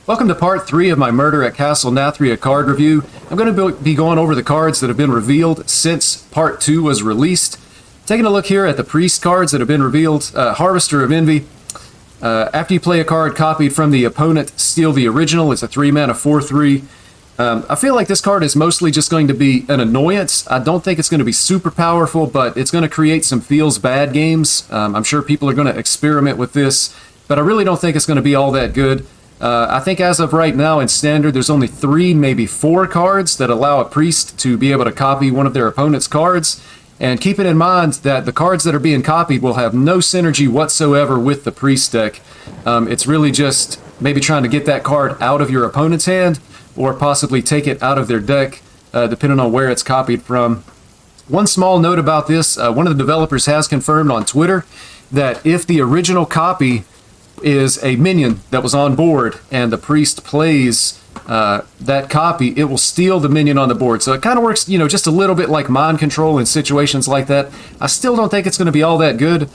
Welcome to part 3 of my Murder at Castle Nathria card review. I'm going to be going over the cards that have been revealed since part 2 was released. Taking a look here at the priest cards that have been revealed. Harvester of Envy. After you play a card copied from the opponent, steal the original. It's a 3-mana 4/3. I feel like this card is mostly just going to be an annoyance. I don't think it's going to be super powerful, but it's going to create some feels bad games. I'm sure people are going to experiment with this, but I really don't think it's going to be all that good. I think as of right now in Standard, there's only 3, maybe 4 cards that allow a priest to be able to copy one of their opponent's cards. And keep it in mind that the cards that are being copied will have no synergy whatsoever with the priest deck. It's really just maybe trying to get that card out of your opponent's hand, or possibly take it out of their deck, depending on where it's copied from. One small note about this, one of the developers has confirmed on Twitter that if the original copy is a minion that was on board and the priest plays that copy, it will steal the minion on the board. So it kind of works, just a little bit like mind control in situations like that. I still don't think it's going to be all that good.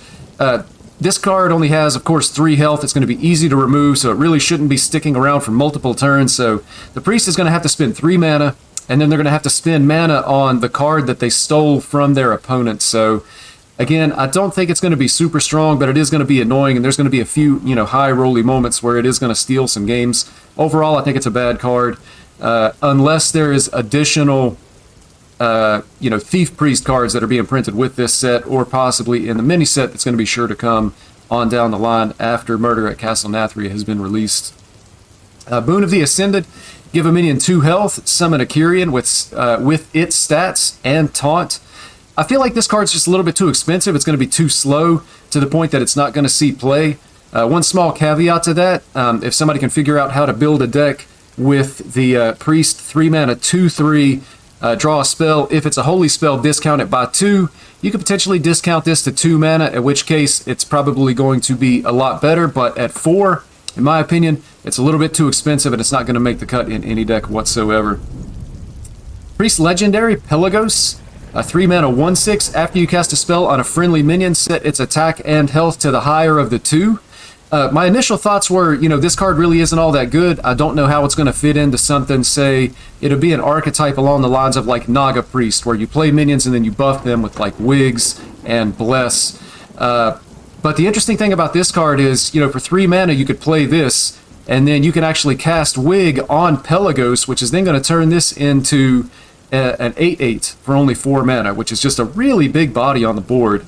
This card only has, of course, 3 health. It's going to be easy to remove, so it really shouldn't be sticking around for multiple turns. So the priest is going to have to spend 3 mana, and then they're going to have to spend mana on the card that they stole from their opponent. So again, I don't think it's going to be super strong, but it is going to be annoying, and there's going to be a few, high rolly moments where it is going to steal some games. Overall, I think it's a bad card, unless there is additional, Thief Priest cards that are being printed with this set, or possibly in the mini set that's going to be sure to come on down the line after Murder at Castle Nathria has been released. Boon of the Ascended, give a minion 2 health, summon a Kyrian with its stats and taunt. I feel like this card's just a little bit too expensive. It's going to be too slow to the point that it's not going to see play. One small caveat to that, if somebody can figure out how to build a deck with the Priest 3-mana 2/3, draw a spell. If it's a holy spell, discount it by 2. You could potentially discount this to 2 mana, in which case it's probably going to be a lot better. But at 4, in my opinion, it's a little bit too expensive and it's not going to make the cut in any deck whatsoever. Priest Legendary, Pelagos. A 3-mana 1/6. After you cast a spell on a friendly minion, set its attack and health to the higher of the 2. My initial thoughts were, this card really isn't all that good. I don't know how it's going to fit into something, say, it'll be an archetype along the lines of like Naga Priest, where you play minions and then you buff them with like Wigs and Bless. But the interesting thing about this card is, for 3 mana you could play this, and then you can actually cast Wig on Pelagos, which is then going to turn this into an 8/8 for only 4 mana, which is just a really big body on the board,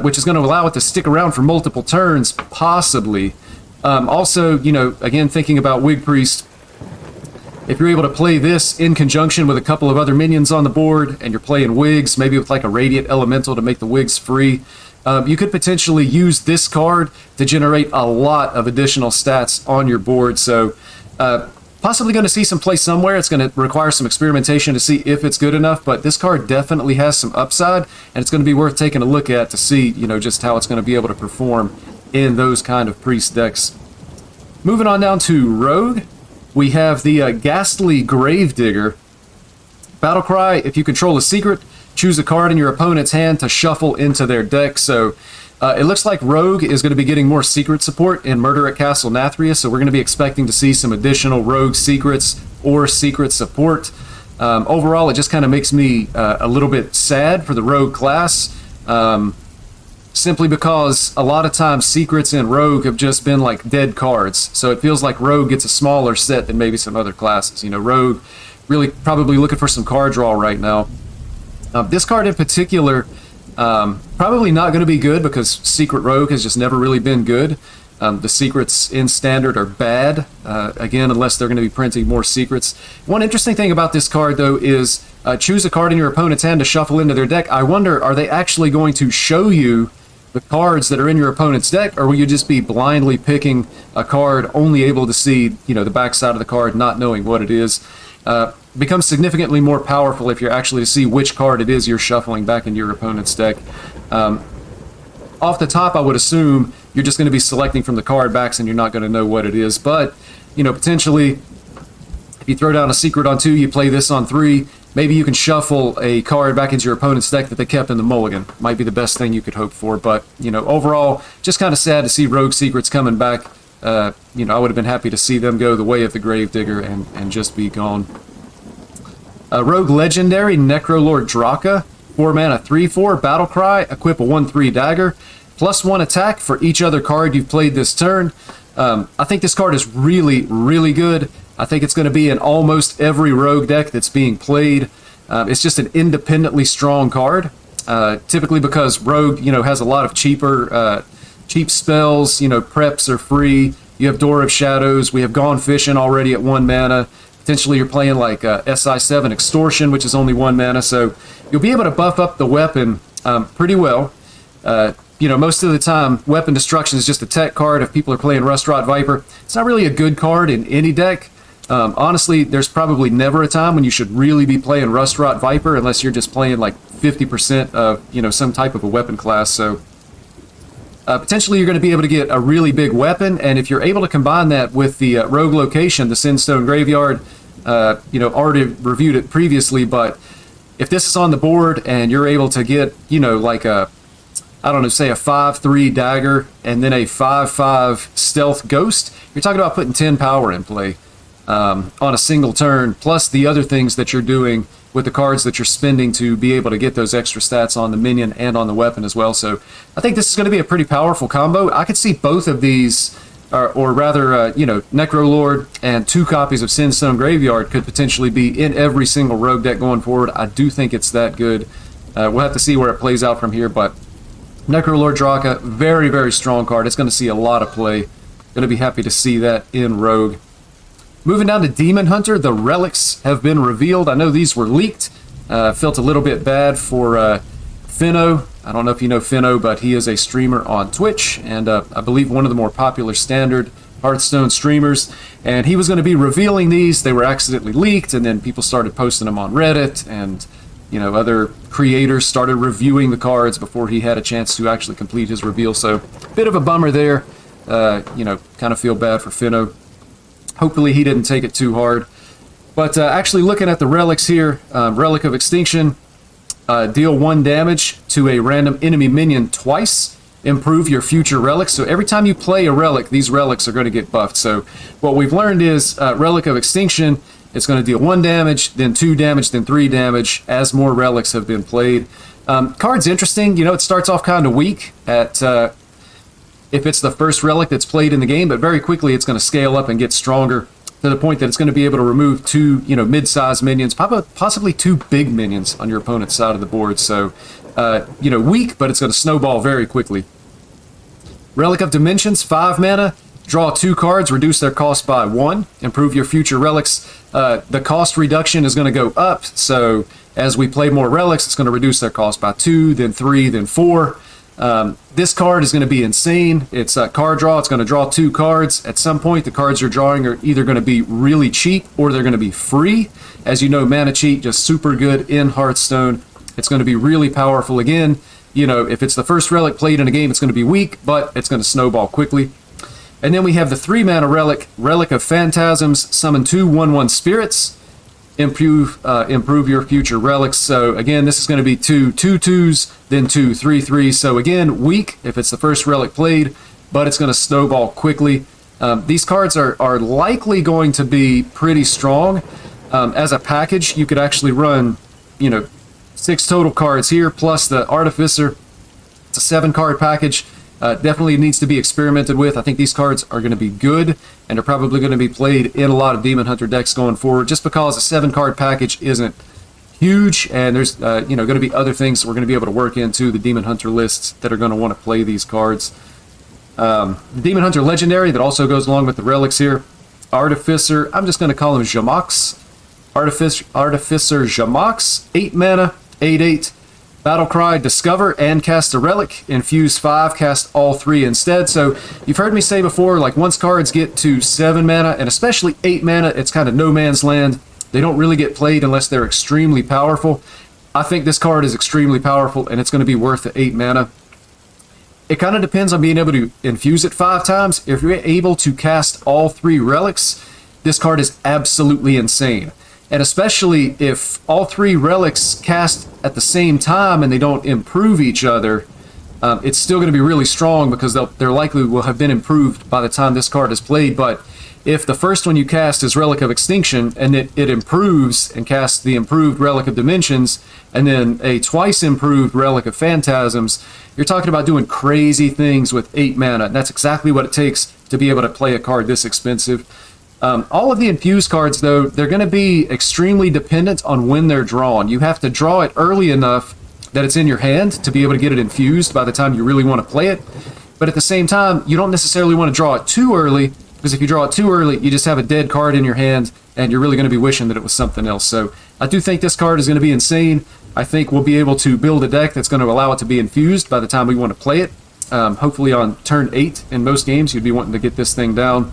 which is going to allow it to stick around for multiple turns, possibly. Also, again, thinking about Wig Priest, if you're able to play this in conjunction with a couple of other minions on the board, and you're playing Wigs, maybe with like a Radiant Elemental to make the Wigs free, you could potentially use this card to generate a lot of additional stats on your board. So, possibly going to see some play somewhere. It's going to require some experimentation to see if it's good enough, but this card definitely has some upside, and it's going to be worth taking a look at to see, just how it's going to be able to perform in those kind of priest decks. Moving on down to Rogue, we have the Ghastly Gravedigger. Battlecry, if you control a secret, choose a card in your opponent's hand to shuffle into their deck. So it looks like Rogue is going to be getting more secret support in Murder at Castle Nathria, so we're going to be expecting to see some additional Rogue secrets or secret support. Overall, it just kind of makes me a little bit sad for the Rogue class, simply because a lot of times secrets in Rogue have just been like dead cards, so it feels like Rogue gets a smaller set than maybe some other classes. Rogue really probably looking for some card draw right now. This card in particular, probably not going to be good because Secret Rogue has just never really been good. The secrets in Standard are bad, again, unless they're going to be printing more secrets. One interesting thing about this card, though, is choose a card in your opponent's hand to shuffle into their deck. I wonder, are they actually going to show you the cards that are in your opponent's deck, or will you just be blindly picking a card, only able to see, the backside of the card, not knowing what it is? Becomes significantly more powerful if you're actually to see which card it is you're shuffling back into your opponent's deck. Off the top, I would assume you're just going to be selecting from the card backs and you're not going to know what it is. But, potentially, if you throw down a secret on 2, you play this on 3, maybe you can shuffle a card back into your opponent's deck that they kept in the mulligan. Might be the best thing you could hope for. But, overall, just kind of sad to see Rogue Secrets coming back you know, I would have been happy to see them go the way of the Gravedigger and just be gone. Rogue Legendary, Necrolord Draka, 4 mana, 3/4, Battlecry, equip a 1/3 dagger, +1 attack for each other card you've played this turn. I think this card is really, really good. I think it's going to be in almost every Rogue deck that's being played. It's just an independently strong card, typically because Rogue, you know, has a lot of cheap spells. You know, preps are free. You have Door of Shadows. We have Gone Fishing already at 1 mana. Potentially you're playing like SI7 Extortion, which is only 1 mana, so you'll be able to buff up the weapon pretty well. You know, most of the time, Weapon Destruction is just a tech card. If people are playing Rustrot Viper, it's not really a good card in any deck. Honestly, there's probably never a time when you should really be playing Rustrot Viper unless you're just playing like 50% of, you know, some type of a weapon class. So potentially you're going to be able to get a really big weapon, and if you're able to combine that with the Rogue location, the Sinstone Graveyard, you know, already reviewed it previously, but if this is on the board and you're able to get, you know, like a, I don't know, say a 5/3 dagger and then a 5/5 stealth ghost, you're talking about putting 10 power in play on a single turn, plus the other things that you're doing with the cards that you're spending to be able to get those extra stats on the minion and on the weapon as well. So I think this is going to be a pretty powerful combo. I could see both of these, or rather, you know, Necrolord and 2 copies of Sinstone Graveyard could potentially be in every single Rogue deck going forward. I do think it's that good. We'll have to see where it plays out from here, but Necrolord Draka, very, very strong card. It's going to see a lot of play. Going to be happy to see that in Rogue. Moving down to Demon Hunter, the relics have been revealed. I know these were leaked. Felt a little bit bad for Finno. I don't know if you know Finno, but he is a streamer on Twitch, and I believe one of the more popular standard Hearthstone streamers. And he was going to be revealing these. They were accidentally leaked, and then people started posting them on Reddit, and you know, other creators started reviewing the cards before he had a chance to actually complete his reveal. So, bit of a bummer there. You know, kind of feel bad for Finno. Hopefully he didn't take it too hard. But actually looking at the relics here, Relic of Extinction, deal 1 damage to a random enemy minion twice. Improve your future relics. So every time you play a relic, these relics are going to get buffed. So what we've learned is Relic of Extinction, it's going to deal 1 damage, then 2 damage, then 3 damage as more relics have been played. Card's interesting. You know, it starts off kind of weak at if it's the first relic that's played in the game, but very quickly it's going to scale up and get stronger to the point that it's going to be able to remove 2, you know, mid-sized minions, possibly 2 big minions on your opponent's side of the board. So, you know, weak, but it's going to snowball very quickly. Relic of Dimensions, 5 mana. Draw 2 cards, reduce their cost by 1. Improve your future relics. The cost reduction is going to go up, so as we play more relics, it's going to reduce their cost by 2, then 3, then 4. This card is going to be insane. It's a card draw. It's going to draw 2 cards. At some point, the cards you're drawing are either going to be really cheap or they're going to be free. As you know, Mana Cheat, just super good in Hearthstone. It's going to be really powerful again. You know, if it's the first relic played in a game, it's going to be weak, but it's going to snowball quickly. And then we have the 3 mana relic, Relic of Phantasms, summon 2 1/1 spirits, improve your future relics. So again, this is going to be 2 2/2s, then 2 3/3s. So again, weak if it's the first relic played, but it's going to snowball quickly. These cards are likely going to be pretty strong. As a package, you could actually run, you know, 6 total cards here, plus the Artificer. It's a 7-card package. Definitely needs to be experimented with. I think these cards are going to be good, and are probably going to be played in a lot of Demon Hunter decks going forward, just because a 7-card package isn't huge, and there's you know, going to be other things we're going to be able to work into the Demon Hunter lists that are going to want to play these cards. The Demon Hunter Legendary that also goes along with the relics here. Artificer, I'm just going to call him Jamox. Artificer Jamox, 8 mana, 8/8. Battlecry, discover and cast a relic. Infuse 5, cast all 3 instead. So you've heard me say before, like once cards get to 7 mana, and especially 8 mana, it's kind of no man's land. They don't really get played unless they're extremely powerful. I think this card is extremely powerful, and it's going to be worth the 8 mana. It kind of depends on being able to infuse it 5 times. If you're able to cast all 3 relics, this card is absolutely insane. And especially if all 3 relics cast at the same time and they don't improve each other, it's still going to be really strong because they're likely will have been improved by the time this card is played. But if the first one you cast is Relic of Extinction and it improves and casts the improved Relic of Dimensions and then a twice improved Relic of Phantasms, you're talking about doing crazy things with 8 mana, and that's exactly what it takes to be able to play a card this expensive. All of the infused cards, though, they're going to be extremely dependent on when they're drawn. You have to draw it early enough that it's in your hand to be able to get it infused by the time you really want to play it. But at the same time, you don't necessarily want to draw it too early, because if you draw it too early, you just have a dead card in your hand, and you're really going to be wishing that it was something else. So I do think this card is going to be insane. I think we'll be able to build a deck that's going to allow it to be infused by the time we want to play it. Hopefully on turn 8 in most games, you'd be wanting to get this thing down.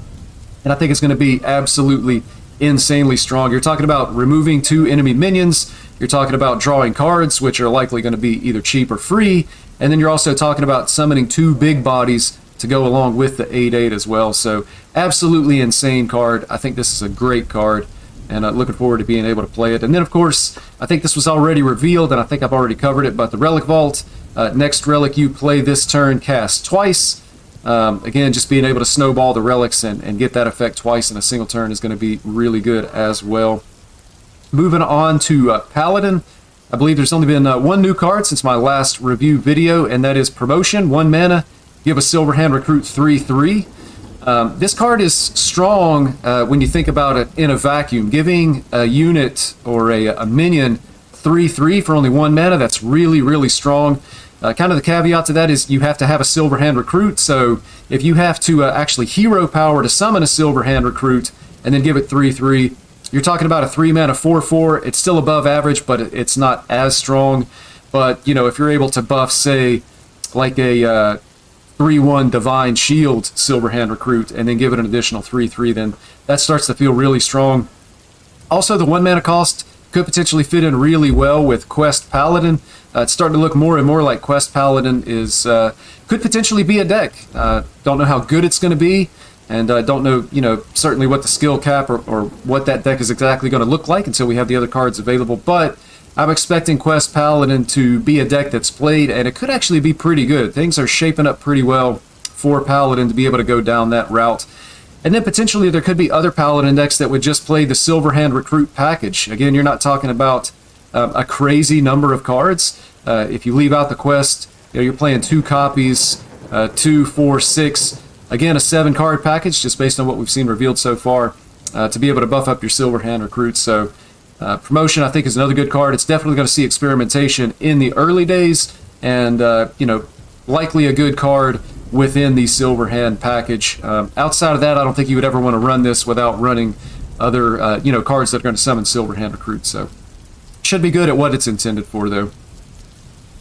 And I think it's going to be absolutely insanely strong. You're talking about removing 2 enemy minions. You're talking about drawing cards, which are likely going to be either cheap or free. And then you're also talking about summoning 2 big bodies to go along with the 8/8 as well. So absolutely insane card. I think this is a great card, and looking forward to being able to play it. And then, of course, I think this was already revealed, and I think I've already covered it, but the Relic Vault, next relic you play this turn, cast twice. Again, just being able to snowball the relics and get that effect twice in a single turn is going to be really good as well. Moving on to Paladin. I believe there's only been 1 new card since my last review video, and that is Promotion, 1 mana. Give a Silverhand Recruit 3/3. This card is strong when you think about it in a vacuum. Giving a unit or a minion 3/3 for only 1 mana, that's really, really strong. Kind of the caveat to that is you have to have a Silverhand Recruit, so if you have to actually hero power to summon a Silverhand Recruit and then give it 3/3, you're talking about a 3 mana 4/4. It's still above average, but it's not as strong. But, you know, if you're able to buff, say, like a 3/1 Divine Shield Silverhand Recruit and then give it an additional 3/3, then that starts to feel really strong. Also, the 1 mana cost could potentially fit in really well with Quest Paladin. It's starting to look more and more like Quest Paladin is could potentially be a deck. Don't know how good it's going to be, and don't know, you know, certainly what the skill cap or what that deck is exactly going to look like until we have the other cards available. But I'm expecting Quest Paladin to be a deck that's played, and it could actually be pretty good. Things are shaping up pretty well for Paladin to be able to go down that route. And then potentially there could be other Paladin decks that would just play the Silverhand Recruit package. Again, you're not talking about a crazy number of cards. If you leave out the quest, you know, you're playing 2 copies, 2, 4, 6. Again, a 7-card package, just based on what we've seen revealed so far, to be able to buff up your Silverhand Recruits. So Promotion, I think, is another good card. It's definitely going to see experimentation in the early days, and you know, likely a good card within the Silverhand package. Outside of that, I don't think you would ever want to run this without running other you know, cards that are going to summon Silverhand Recruits. So should be good at what it's intended for, though.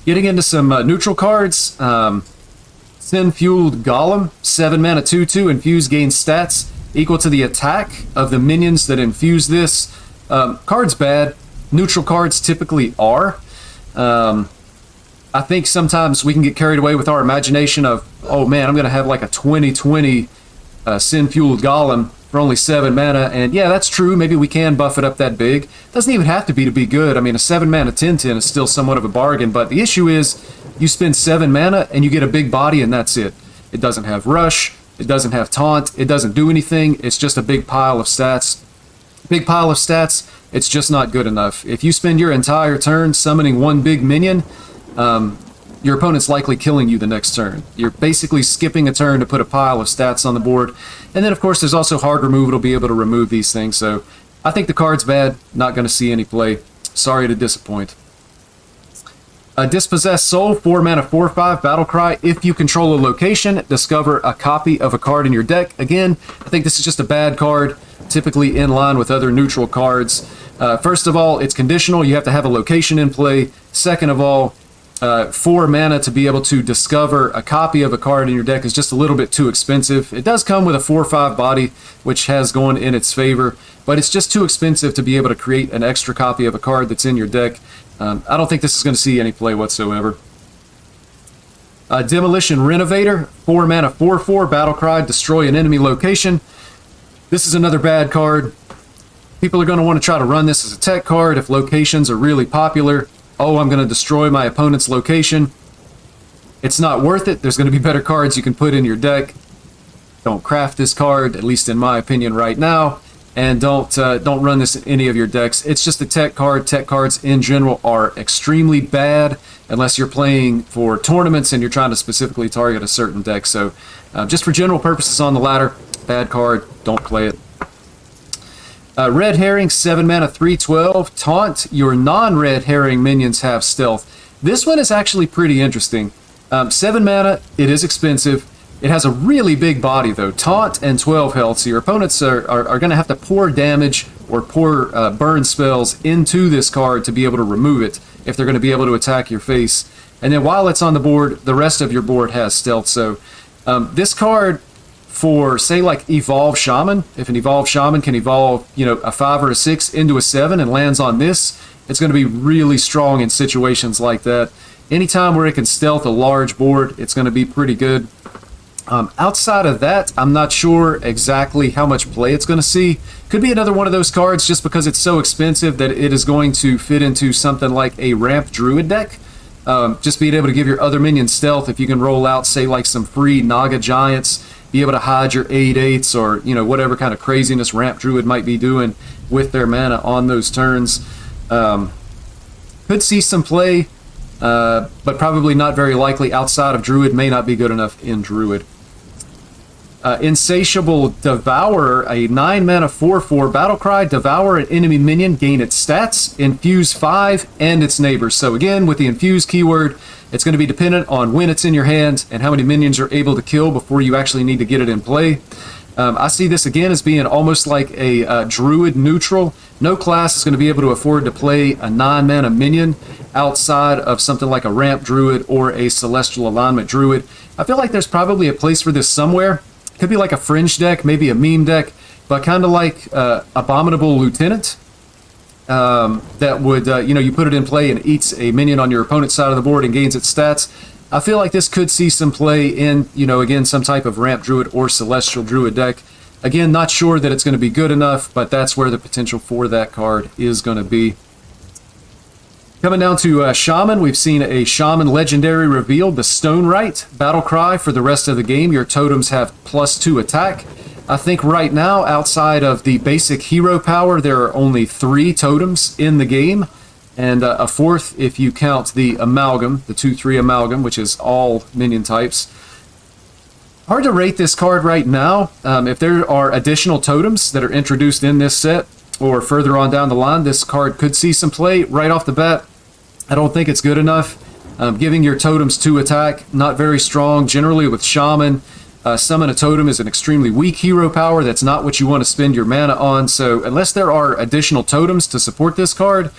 Getting into some neutral cards. Sin-Fueled Golem, 7 mana 2/2, infuse gains stats equal to the attack of the minions that infuse this. Card's bad. Neutral cards typically are. I think sometimes we can get carried away with our imagination of, oh man, I'm going to have like a 20/20 Sin-Fueled Golem for only 7 mana, and yeah, that's true. Maybe we can buff it up that big. Doesn't even have to be good. I mean, a 7 mana 10/10 is still somewhat of a bargain, but the issue is you spend 7 mana and you get a big body, and that's it. It doesn't have Rush. It doesn't have Taunt. It doesn't do anything. It's just a big pile of stats. Big pile of stats, it's just not good enough. If you spend your entire turn summoning 1 big minion, your opponent's likely killing you the next turn. You're basically skipping a turn to put a pile of stats on the board. And then, of course, there's also hard remove. It'll be able to remove these things. So I think the card's bad. Not going to see any play. Sorry to disappoint. Dispossessed Soul, 4 mana 4/5, Battlecry. If you control a location, discover a copy of a card in your deck. Again, I think this is just a bad card, typically in line with other neutral cards. First of all, it's conditional. You have to have a location in play. Second of all, 4 mana to be able to discover a copy of a card in your deck is just a little bit too expensive. It does come with a 4/5 body, which has gone in its favor, but it's just too expensive to be able to create an extra copy of a card that's in your deck. I don't think this is going to see any play whatsoever. Demolition Renovator, 4 mana 4/4, Battlecry, destroy an enemy location. This is another bad card. People are going to want to try to run this as a tech card if locations are really popular. Oh, I'm going to destroy my opponent's location. it's not worth it. There's going to be better cards you can put in your deck. Don't craft this card, at least in my opinion right now, and don't run this in any of your decks. It's just a tech card. Tech cards in general are extremely bad unless you're playing for tournaments and you're trying to specifically target a certain deck. So just for general purposes on the ladder, bad card, don't play it. Red Herring, 7 mana, 3/12. Taunt. Your non-red herring minions have stealth. This one is actually pretty interesting. 7 mana, it is expensive. It has a really big body though, taunt and 12 health, so your opponents are going to have to pour damage or pour burn spells into this card to be able to remove it if they're going to be able to attack your face. And then while it's on the board, the rest of your board has stealth. So this card for, say, like Evolve Shaman, if an Evolve Shaman can evolve, you know, a 5 or a 6 into a 7 and lands on this, it's going to be really strong in situations like that. Anytime where it can stealth a large board, it's going to be pretty good. Outside of that, I'm not sure exactly how much play it's going to see. Could be another one of those cards just because it's so expensive that it is going to fit into something like a ramp druid deck. Just being able to give your other minions stealth, if you can roll out, say, like some free Naga Giants, be able to hide your 8/8s or, you know, whatever kind of craziness ramp druid might be doing with their mana on those turns. Could see some play, but probably not very likely outside of druid. May not be good enough in druid. Insatiable Devourer, a 9 mana 4/4 battlecry. Devour an enemy minion, gain its stats, infuse 5, and its neighbors. So again, with the infuse keyword, it's going to be dependent on when it's in your hand and how many minions you're able to kill before you actually need to get it in play. I see this again as being almost like a druid neutral. No class is going to be able to afford to play a 9 mana minion outside of something like a ramp druid or a celestial alignment druid. I feel like there's probably a place for this somewhere. Could be like a fringe deck, maybe a meme deck, but kind of like Abominable Lieutenant. That would, you know, you put it in play and it eats a minion on your opponent's side of the board and gains its stats. I feel like this could see some play in, you know, again, some type of ramp druid or celestial druid deck. Again, not sure that it's going to be good enough, but that's where the potential for that card is going to be. Coming down to Shaman, we've seen a Shaman legendary revealed, the Stone Right battle cry for the rest of the game. Your totems have +2 attack. I think right now, outside of the basic hero power, there are only 3 totems in the game, and a 4th if you count the Amalgam, the 2/3 Amalgam, which is all minion types. Hard to rate this card right now. If there are additional totems that are introduced in this set, or further on down the line, this card could see some play right off the bat. I don't think it's good enough. Giving your totems 2 attack, not very strong. Generally with Shaman, summon a totem is an extremely weak hero power. That's not what you want to spend your mana on. So unless there are additional totems to support this card,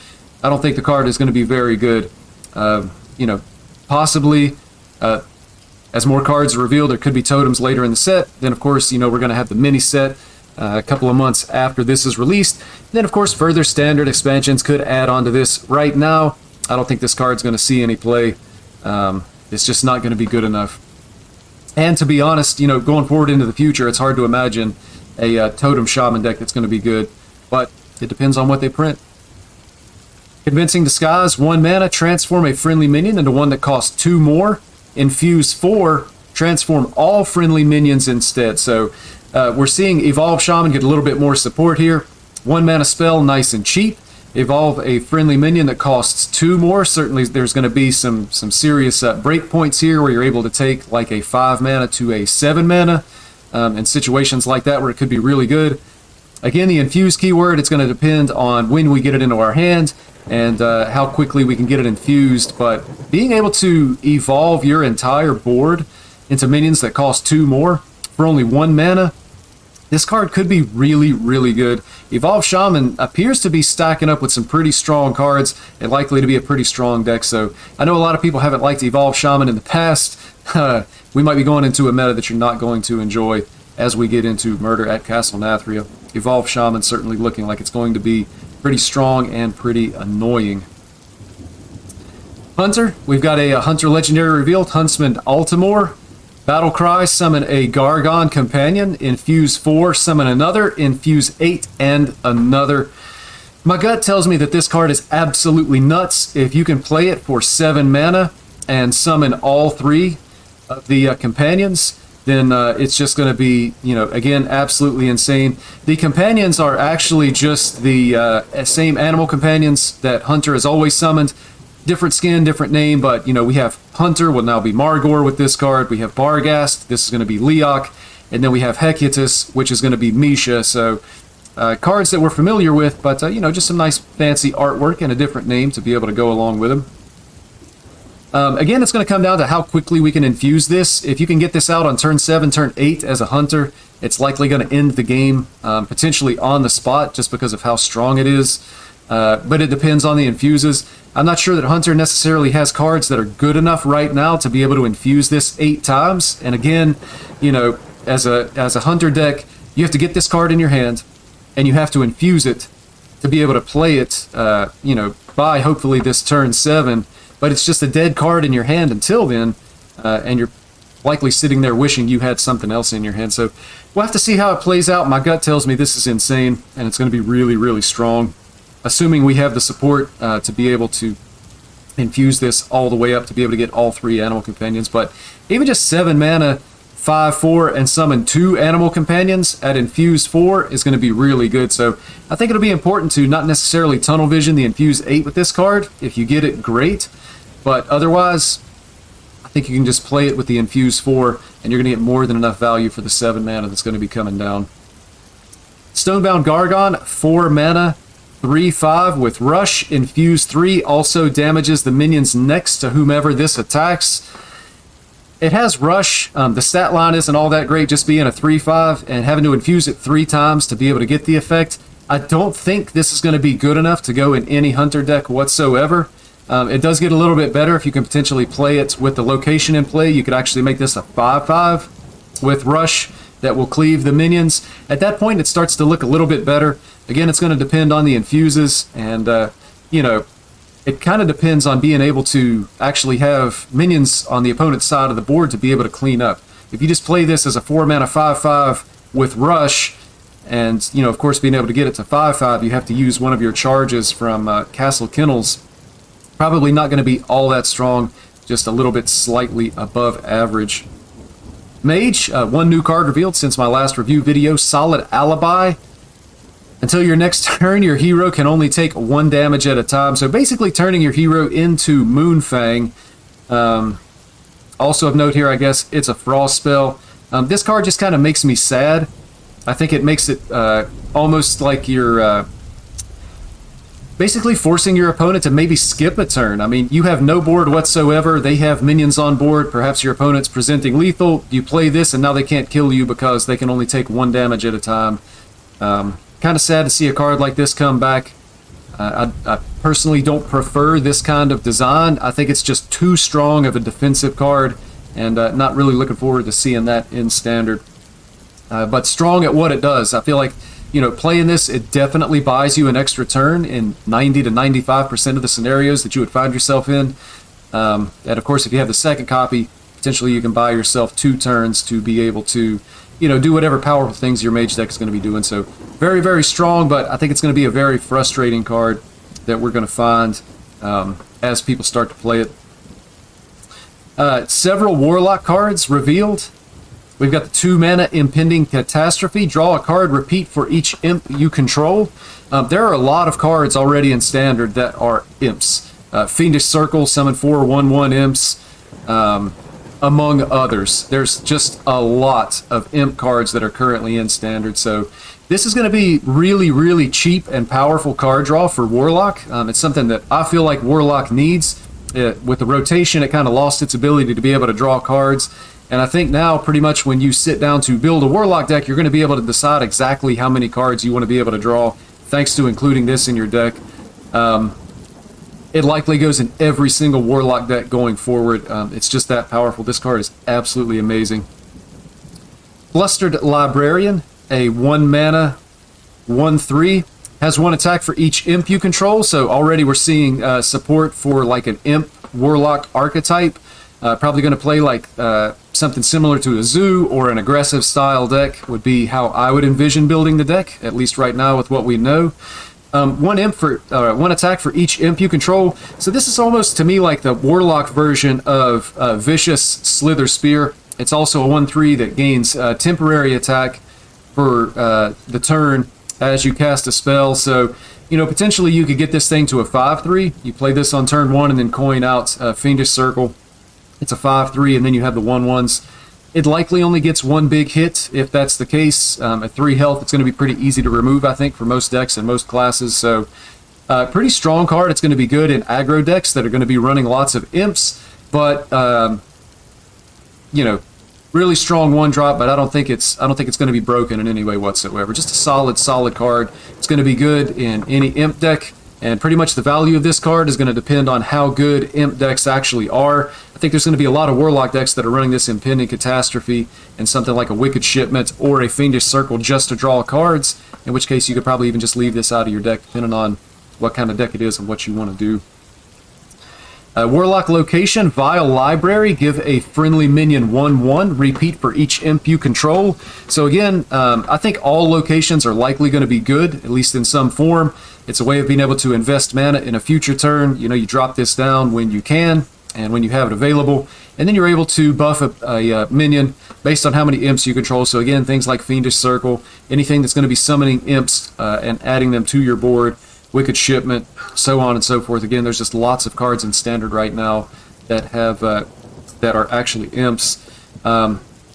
I don't think the card is going to be very good. You know, possibly as more cards are revealed, there could be totems later in the set. Then, of course, you know, we're going to have the mini set a couple of months after this is released. Then, of course, further standard expansions could add on to this. Right now, I don't think this card's going to see any play. It's just not going to be good enough. And to be honest, you know, going forward into the future, it's hard to imagine a Totem Shaman deck that's going to be good. But it depends on what they print. Convincing Disguise, 1 mana, transform a friendly minion into one that costs 2 more. Infuse 4, transform all friendly minions instead. So we're seeing Evolve Shaman get a little bit more support here. 1 mana spell, nice and cheap. Evolve a friendly minion that costs 2 more. Certainly there's going to be some serious breakpoints here where you're able to take like a 5 mana to a 7 mana in situations like that where it could be really good. Again, the infuse keyword, it's going to depend on when we get it into our hand and how quickly we can get it infused. But being able to evolve your entire board into minions that cost 2 more for only 1 mana, this card could be really, really good. Evolve Shaman appears to be stacking up with some pretty strong cards and likely to be a pretty strong deck. So I know a lot of people haven't liked Evolve Shaman in the past. We might be going into a meta that you're not going to enjoy as we get into Murder at Castle Nathria. Evolve Shaman certainly looking like it's going to be pretty strong and pretty annoying. Hunter, we've got a Hunter Legendary revealed, Huntsman Altimore. Battle Cry, summon a Gargon Companion, infuse 4, summon another, infuse 8, and another. My gut tells me that this card is absolutely nuts. If you can play it for 7 mana, and summon all 3 of the companions, then it's just going to be, again, absolutely insane. The companions are actually just the same animal companions that Hunter has always summoned. Different skin, different name, but, we have Hunter will now be Margor with this card. We have Barghast, this is going to be Leok, and then we have Hecutus, which is going to be Misha. So, cards that we're familiar with, but, just some nice fancy artwork and a different name to be able to go along with them. Again, it's going to come down to how quickly we can infuse this. If you can get this out on turn 7, turn 8 as a Hunter, it's likely going to end the game, potentially on the spot, just because of how strong it is. But it depends on the infuses. I'm not sure that Hunter necessarily has cards that are good enough right now to be able to infuse this 8 times. And again, as a Hunter deck, you have to get this card in your hand, and you have to infuse it to be able to play it, by hopefully this turn 7. But it's just a dead card in your hand until then, and you're likely sitting there wishing you had something else in your hand. So we'll have to see how it plays out. My gut tells me this is insane, and it's going to be really, really strong, assuming we have the support to be able to infuse this all the way up to be able to get all 3 animal companions. But even just 7 mana, 5/4, and summon 2 animal companions at infuse 4 is going to be really good. So I think it'll be important to not necessarily tunnel vision the infuse 8 with this card. If you get it, great. But otherwise, I think you can just play it with the infuse 4, and you're going to get more than enough value for the 7 mana that's going to be coming down. Stonebound Gargon, 4 mana, 3/5 with Rush. Infuse 3 also damages the minions next to whomever this attacks. It has Rush. The stat line isn't all that great, just being a 3/5 and having to infuse it 3 times to be able to get the effect. I don't think this is going to be good enough to go in any Hunter deck whatsoever. It does get a little bit better if you can potentially play it with the location in play. You could actually make this a 5/5 with Rush that will cleave the minions. At that point, it starts to look a little bit better. Again, it's going to depend on the infuses, and, it kind of depends on being able to actually have minions on the opponent's side of the board to be able to clean up. If you just play this as a 4 mana 5/5 with Rush, and, of course, being able to get it to 5/5, you have to use one of your charges from Castle Kennels. Probably not going to be all that strong, just a little bit slightly above average. Mage, 1 new card revealed since my last review video, Solid Alibi. Until your next turn, your hero can only take 1 damage at a time. So basically turning your hero into Moonfang. Also of note here, I guess, it's a Frost spell. This card just kind of makes me sad. I think it makes it almost like you're basically forcing your opponent to maybe skip a turn. I mean, you have no board whatsoever. They have minions on board. Perhaps your opponent's presenting lethal. You play this, and now they can't kill you because they can only take 1 damage at a time. Kind of sad to see a card like this come back. I personally don't prefer this kind of design. I think it's just too strong of a defensive card, and not really looking forward to seeing that in Standard. But strong at what it does. I feel like, playing this, it definitely buys you an extra turn in 90 to 95% of the scenarios that you would find yourself in. And of course, if you have the second copy, potentially you can buy yourself 2 turns to be able to do whatever powerful things your mage deck is going to be doing. So very, very strong, but I think it's going to be a very frustrating card that we're going to find as people start to play it. Several Warlock cards revealed. We've got the 2 mana Impending Catastrophe. Draw a card, repeat for each imp you control. There are a lot of cards already in Standard that are imps. Fiendish Circle, summon 4 1/1 imps. Among others. There's just a lot of imp cards that are currently in Standard, so this is going to be really, really cheap and powerful card draw for Warlock. It's something that I feel like Warlock needs. With the rotation, it kind of lost its ability to be able to draw cards, and I think now pretty much when you sit down to build a Warlock deck, you're going to be able to decide exactly how many cards you want to be able to draw, thanks to including this in your deck. It likely goes in every single Warlock deck going forward. It's just that powerful. This card is absolutely amazing. Flustered Librarian, a 1 mana, 1/3, has 1 attack for each imp you control. So already we're seeing support for like an imp Warlock archetype. Probably going to play like something similar to a zoo or an aggressive style deck would be how I would envision building the deck, at least right now with what we know. one attack for each imp you control. So this is almost to me like the Warlock version of Vicious Slither Spear. It's also a 1/3 that gains temporary attack for the turn as you cast a spell. So, you know, potentially you could get this thing to a 5/3. You play this on turn 1 and then coin out Fiendish Circle. It's a 5/3, and then you have the 1/1s. It likely only gets one big hit if that's the case. At 3 health, it's going to be pretty easy to remove, I think, for most decks and most classes. So, pretty strong card. It's going to be good in aggro decks that are going to be running lots of imps, but you know, really strong 1-drop. But I don't think it's going to be broken in any way whatsoever. Just a solid card. It's going to be good in any imp deck. And pretty much the value of this card is going to depend on how good imp decks actually are. I think there's going to be a lot of Warlock decks that are running this Impending Catastrophe and something like a Wicked Shipment or a Fiendish Circle just to draw cards, in which case you could probably even just leave this out of your deck depending on what kind of deck it is and what you want to do. Warlock location, Vile Library, give a friendly minion 1/1, repeat for each imp you control. So again, I think all locations are likely going to be good, at least in some form. It's a way of being able to invest mana in a future turn. You know, you drop this down when you can and when you have it available, and then you're able to buff a minion based on how many imps you control. So again, things like Fiendish Circle, anything that's going to be summoning imps and adding them to your board, Wicked Shipment, so on and so forth. Again, there's just lots of cards in Standard right now that have that are actually imps.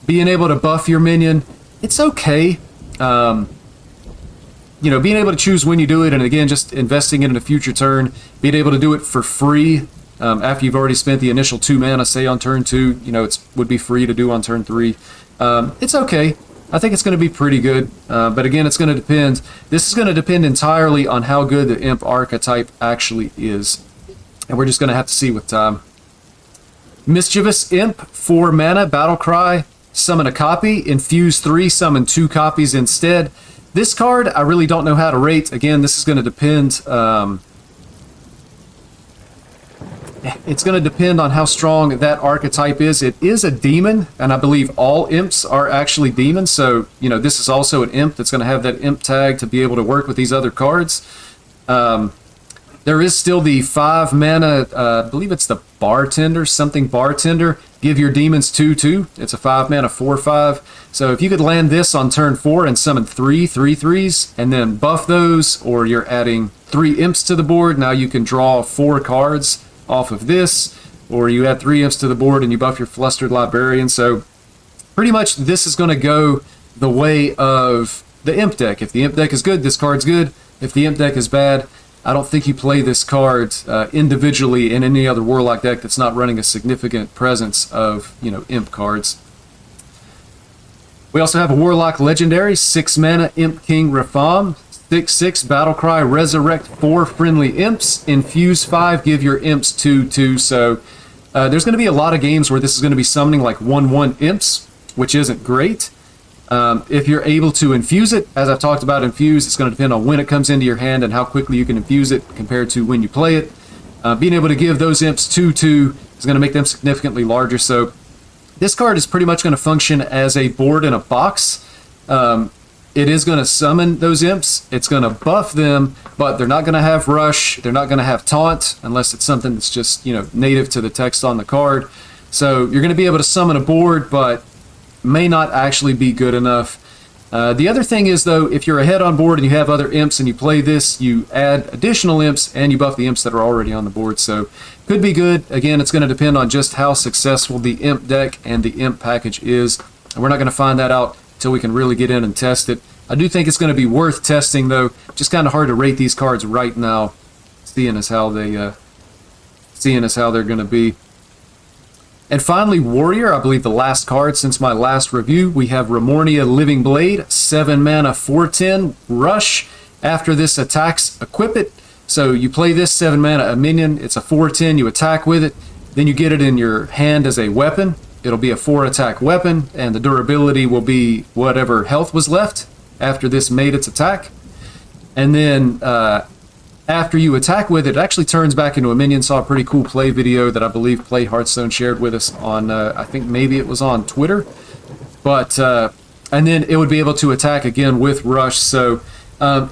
Being able to buff your minion, it's okay. You know, being able to choose when you do it, and again, just investing it in a future turn, being able to do it for free after you've already spent the initial 2 mana, say on turn 2, you know, it would be free to do on turn 3. It's okay. I think it's going to be pretty good, but again, it's going to depend. This is going to depend entirely on how good the imp archetype actually is, and we're just going to have to see with time. Mischievous Imp, 4 mana, Battle Cry, summon a copy, infuse 3, summon 2 copies instead. This card, I really don't know how to rate. Again, this is going to depend. It's going to depend on how strong that archetype is. It is a demon, and I believe all imps are actually demons. So, you know, this is also an imp that's going to have that imp tag to be able to work with these other cards. There is still the 5 mana, I believe it's the Bartender, something Bartender. Give your demons 2/2. It's a 5 mana 4/5. So if you could land this on turn 4 and summon 3 3/3s and then buff those, or you're adding 3 imps to the board, now you can draw 4 cards off of this, or you add 3 imps to the board and you buff your Flustered Librarian. So pretty much this is going to go the way of the imp deck. If the imp deck is good, this card's good. If the imp deck is bad, I don't think you play this card individually in any other Warlock deck that's not running a significant presence of, you know, imp cards. We also have a Warlock Legendary, 6 mana, Imp King Rapham, 6/6, Battlecry, resurrect 4 friendly imps, infuse 5, give your imps 2/2. So there's going to be a lot of games where this is going to be summoning like 1/1 imps, which isn't great. If you're able to infuse it, as I've talked about, infuse, it's going to depend on when it comes into your hand and how quickly you can infuse it compared to when you play it. Being able to give those imps 2/2 is going to make them significantly larger. So this card is pretty much going to function as a board in a box. It is going to summon those imps. It's going to buff them, but they're not going to have rush. They're not going to have taunt unless it's something that's just, you know, native to the text on the card. So you're going to be able to summon a board, but may not actually be good enough. The other thing is, though, if you're ahead on board and you have other imps and you play this, you add additional imps and you buff the imps that are already on the board. So could be good. Again, it's going to depend on just how successful the imp deck and the imp package is. And we're not going to find that out until we can really get in and test it. I do think it's going to be worth testing, though. Just kind of hard to rate these cards right now, seeing as how they're going to be. And finally, Warrior, I believe the last card since my last review. We have Remornia Living Blade, 7 mana, 4/10, rush. After this attacks, equip it. So you play this 7 mana, a minion, it's a 4/10, you attack with it, then you get it in your hand as a weapon. It'll be a 4 attack weapon, and the durability will be whatever health was left after this made its attack. And then after you attack with it, it actually turns back into a minion. Saw a pretty cool play video that I believe Play Hearthstone shared with us on, I think maybe it was on Twitter. But, and then it would be able to attack again with Rush. So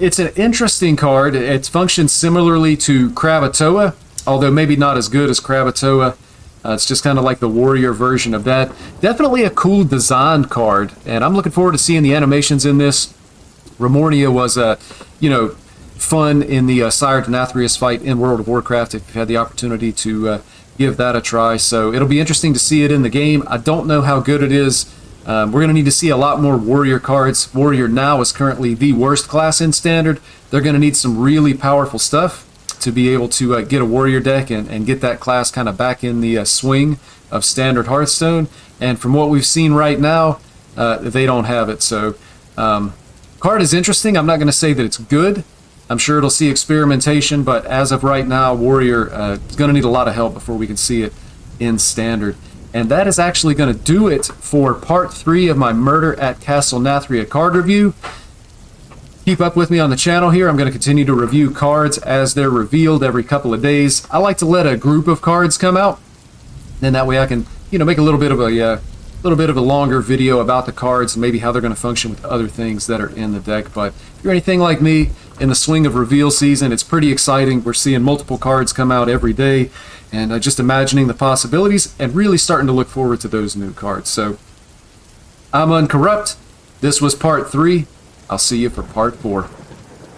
It's an interesting card. It functions similarly to Krakatoa, although maybe not as good as Krakatoa. It's just kind of like the warrior version of that. Definitely a cool designed card, and I'm looking forward to seeing the animations in this. Remornia was, fun in the Sire to Nathria's fight in World of Warcraft, if you've had the opportunity to give that a try. So it'll be interesting to see it in the game. I don't know how good it is. We're going to need to see a lot more warrior cards. Warrior now is currently the worst class in Standard. They're going to need some really powerful stuff to be able to get a warrior deck and get that class kind of back in the swing of Standard Hearthstone. And from what we've seen right now, they don't have it. So card is interesting. I'm not going to say that it's good. I'm sure it'll see experimentation, but as of right now, Warrior is going to need a lot of help before we can see it in Standard. And that is actually going to do it for part 3 of my Murder at Castle Nathria card review. Keep up with me on the channel here. I'm going to continue to review cards as they're revealed every couple of days. I like to let a group of cards come out, and that way I can, make a little bit of a longer video about the cards and maybe how they're going to function with other things that are in the deck. But if you're anything like me, in the swing of reveal season, it's pretty exciting. We're seeing multiple cards come out every day, and just imagining the possibilities and really starting to look forward to those new cards. So I'm Uncorrupt. This was part 3. I'll see you for part 4.